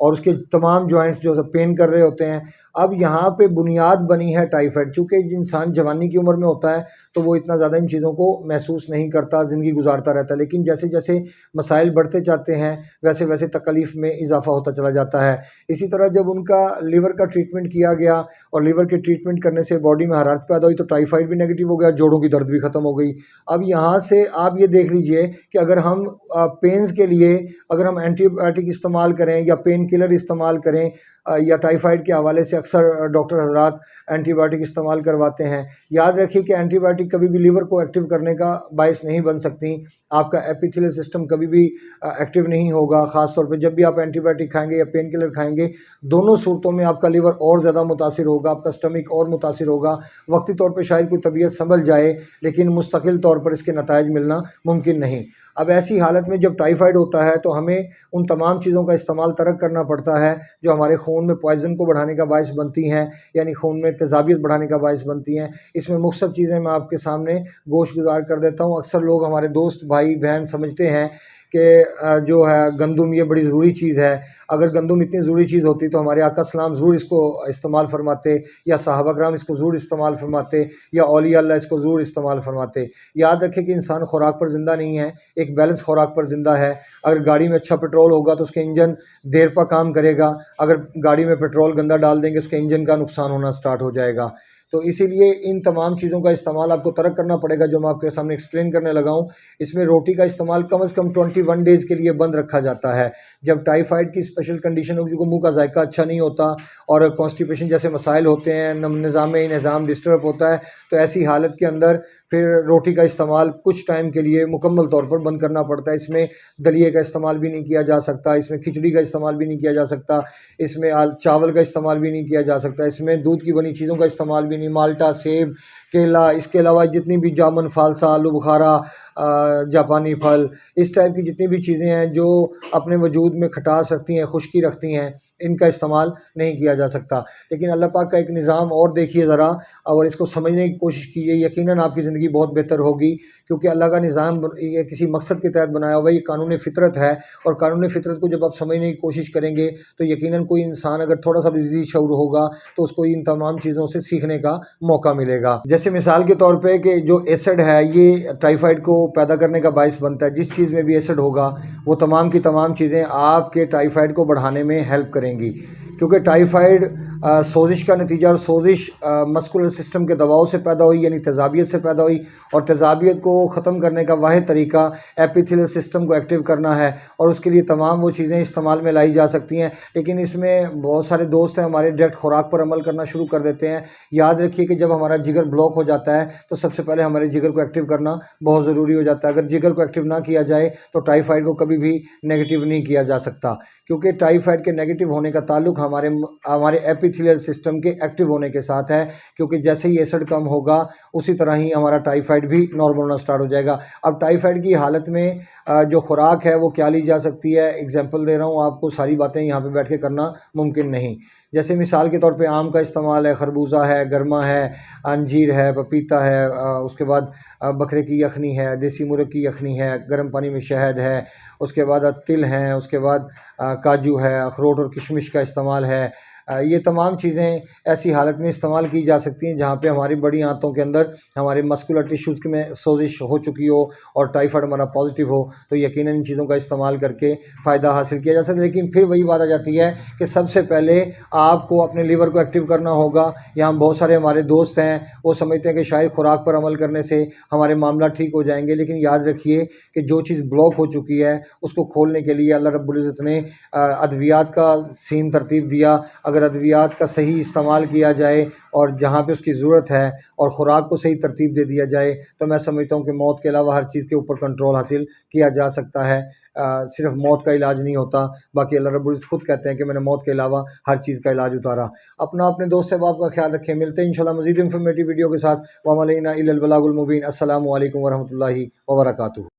اور اس کے تمام جوائنٹس جو پین کر رہے ہوتے ہیں. اب یہاں پہ بنیاد بنی ہے ٹائیفائڈ. چونکہ انسان جوانی کی عمر میں ہوتا ہے تو وہ اتنا زیادہ ان چیزوں کو محسوس نہیں کرتا, زندگی گزارتا رہتا ہے, لیکن جیسے جیسے مسائل بڑھتے جاتے ہیں ویسے ویسے تکلیف میں اضافہ ہوتا چلا جاتا ہے. اسی طرح جب ان کا لیور کا ٹریٹمنٹ کیا گیا اور لیور کے ٹریٹمنٹ کرنے سے باڈی میں حرارت پیدا ہوئی تو ٹائیفائڈ بھی نیگیٹو ہو گیا, جوڑوں کی درد بھی ختم ہو گئی. اب یہاں سے آپ یہ دیکھ لیجئے کہ اگر ہم پینز کے لیے اگر ہم اینٹی بایوٹک استعمال کریں یا پین کلر استعمال کریں یا ٹائیفائڈ کے حوالے سے اکثر ڈاکٹر حضرات اینٹی بایوٹک استعمال کرواتے ہیں. یاد رکھیے کہ اینٹی بایوٹک کبھی بھی لیور کو ایکٹیو کرنے کا باعث نہیں بن سکتی. آپ کا ایپیتھیلیل سسٹم کبھی بھی ایکٹیو نہیں ہوگا. خاص طور پہ جب بھی آپ اینٹی بایوٹک کھائیں گے یا پین کلر کھائیں گے, دونوں صورتوں میں آپ کا لیور اور زیادہ متاثر ہوگا, آپ کا اسٹمک اور متاثر ہوگا. وقتی طور پہ شاید کوئی طبیعت سنبھل جائے لیکن مستقل طور پر اس کے نتائج ملنا ممکن نہیں. اب ایسی حالت میں جب ٹائیفائڈ ہوتا ہے تو ہمیں ان تمام چیزوں کا استعمال ترک کرنا پڑتا ہے جو ہمارے خون میں پوائزن کو بڑھانے کا باعث بنتی ہیں, یعنی خون میں تیزابیت بڑھانے کا باعث بنتی ہیں. اس میں مختصر چیزیں میں آپ کے سامنے گوش گزار کر دیتا ہوں. اکثر لوگ ہمارے دوست بھائی بہن سمجھتے ہیں کہ جو ہے گندم یہ بڑی ضروری چیز ہے. اگر گندم اتنی ضروری چیز ہوتی تو ہمارے آقا السلام ضرور اس کو استعمال فرماتے, یا صحابہ کرام اس کو ضرور استعمال فرماتے, یا اولیاء اللہ اس کو ضرور استعمال فرماتے. یاد رکھیں کہ انسان خوراک پر زندہ نہیں ہے, ایک بیلنس خوراک پر زندہ ہے. اگر گاڑی میں اچھا پیٹرول ہوگا تو اس کے انجن دیر پا کام کرے گا, اگر گاڑی میں پیٹرول گندا ڈال دیں گے اس کے انجن کا نقصان ہونا سٹارٹ ہو جائے گا. تو اسی لیے ان تمام چیزوں کا استعمال آپ کو ترک کرنا پڑے گا جو میں آپ کے سامنے ایکسپلین کرنے لگا ہوں. اس میں روٹی کا استعمال کم از کم 21 ڈیز کے لیے بند رکھا جاتا ہے. جب ٹائیفائڈ کی اسپیشل کنڈیشن ہوگی, منہ کا ذائقہ اچھا نہیں ہوتا اور کانسٹیپیشن جیسے مسائل ہوتے ہیں, نظام ڈسٹرب ہوتا ہے, تو ایسی حالت کے اندر پھر روٹی کا استعمال کچھ ٹائم کے لیے مکمل طور پر بند کرنا پڑتا ہے. اس میں دلیے کا استعمال بھی نہیں کیا جا سکتا, اس میں کھچڑی کا استعمال بھی نہیں کیا جا سکتا, اس میں چاول کا استعمال بھی نہیں کیا جا سکتا, اس میں دودھ کی بنی چیزوں کا استعمال بھی نہیں, مالٹا, سیب, کیلا, اس کے علاوہ جتنی بھی جامن, فالسا, آلو بخارا, جاپانی پھل, اس ٹائپ کی جتنی بھی چیزیں ہیں جو اپنے وجود میں کھٹاس رکھتی ہیں, خشکی رکھتی ہیں, ان کا استعمال نہیں کیا جا سکتا. لیکن اللہ پاک کا ایک نظام اور دیکھیے ذرا اور اس کو سمجھنے کی کوشش کیجیے, یقیناً آپ کی زندگی بہت بہتر ہوگی. کیونکہ اللہ کا نظام یہ کسی مقصد کے تحت بنایا ہوا, یہ قانون فطرت ہے, اور قانون فطرت کو جب آپ سمجھنے کی کوشش کریں گے تو یقیناً کوئی انسان اگر تھوڑا سا بھی ذی شعور ہوگا تو اس کو ان تمام چیزوں سے سیکھنے کا موقع ملے گا. جیسے مثال کے طور پہ کہ جو ایسڈ ہے یہ ٹائیفائڈ کو پیدا کرنے کا باعث بنتا ہے. جس چیز میں بھی ایسڈ ہوگا وہ تمام کی تمام چیزیں آپ کے ٹائیفائڈ کو بڑھانے میں ہیلپ کریں گی. کیونکہ ٹائیفائڈ سوزش کا نتیجہ, اور سوزش مسکولر سسٹم کے دباؤ سے پیدا ہوئی, یعنی تیزابیت سے پیدا ہوئی, اور تیزابیت کو ختم کرنے کا واحد طریقہ ایپیتھیلیل سسٹم کو ایکٹیو کرنا ہے, اور اس کے لیے تمام وہ چیزیں استعمال میں لائی جا سکتی ہیں. لیکن اس میں بہت سارے دوست ہیں ہمارے ڈائریکٹ خوراک پر عمل کرنا شروع کر دیتے ہیں. یاد رکھیے کہ جب ہمارا جگر بلاک ہو جاتا ہے تو سب سے پہلے ہمارے جگر کو ایکٹیو کرنا بہت ضروری ہو جاتا ہے. اگر جگر کو ایکٹیو نہ کیا جائے تو ٹائیفائڈ کو کبھی بھی نیگیٹو نہیں کیا جا سکتا, کیونکہ ٹائیفائڈ کے نیگیٹو ہونے کا تعلق ہمارے ایپیتھیلیل سسٹم کے ایکٹیو ہونے کے ساتھ ہے. کیونکہ جیسے ہی ایسڈ کم ہوگا اسی طرح ہی ہمارا ٹائیفائڈ بھی نارمل ہونا سٹارٹ ہو جائے گا. اب ٹائیفائڈ کی حالت میں جو خوراک ہے وہ کیا لی جا سکتی ہے, ایگزامپل دے رہا ہوں آپ کو, ساری باتیں یہاں پہ بیٹھ کے کرنا ممکن نہیں. جیسے مثال کے طور پہ آم کا استعمال ہے, خربوزہ ہے, گرما ہے, انجیر ہے, پپیتا ہے, اس کے بعد بکرے کی یخنی ہے, دیسی مرغ کی یخنی ہے, گرم پانی میں شہد ہے, اس کے بعد تل ہیں, اس کے بعد کاجو ہے, اخروٹ اور کشمش کا استعمال ہے. یہ تمام چیزیں ایسی حالت میں استعمال کی جا سکتی ہیں جہاں پہ ہماری بڑی آنتوں کے اندر ہمارے مسکولر ٹیشوز میں سوزش ہو چکی ہو اور ٹائیفائڈ ہمارا پازیٹیو ہو, تو یقیناً ان چیزوں کا استعمال کر کے فائدہ حاصل کیا جا سکتا ہے. لیکن پھر وہی بات آ جاتی ہے کہ سب سے پہلے آپ کو اپنے لیور کو ایکٹیو کرنا ہوگا. یہاں بہت سارے ہمارے دوست ہیں وہ سمجھتے ہیں کہ شاید خوراک پر عمل کرنے سے ہمارے معاملات ٹھیک ہو جائیں گے, لیکن یاد رکھیے کہ جو چیز بلاک ہو چکی ہے اس کو کھولنے کے لیے اللہ رب العزت نے ادویات کا سین ترتیب دیا. اگر ادویات کا صحیح استعمال کیا جائے اور جہاں پہ اس کی ضرورت ہے اور خوراک کو صحیح ترتیب دے دیا جائے تو میں سمجھتا ہوں کہ موت کے علاوہ ہر چیز کے اوپر کنٹرول حاصل کیا جا سکتا ہے. صرف موت کا علاج نہیں ہوتا, باقی اللہ رب العزت خود کہتے ہیں کہ میں نے موت کے علاوہ ہر چیز کا علاج اتارا. اپنے دوست احباب کا خیال رکھیں. ملتے ہیں انشاءاللہ مزید انفارمیٹیو ویڈیو کے ساتھ. وَمَا عَلَيْنَا إِلَّا الْبَلَاغُ الْمُبِينُ. السلام علیکم ورحمۃ اللہ وبرکاتہ.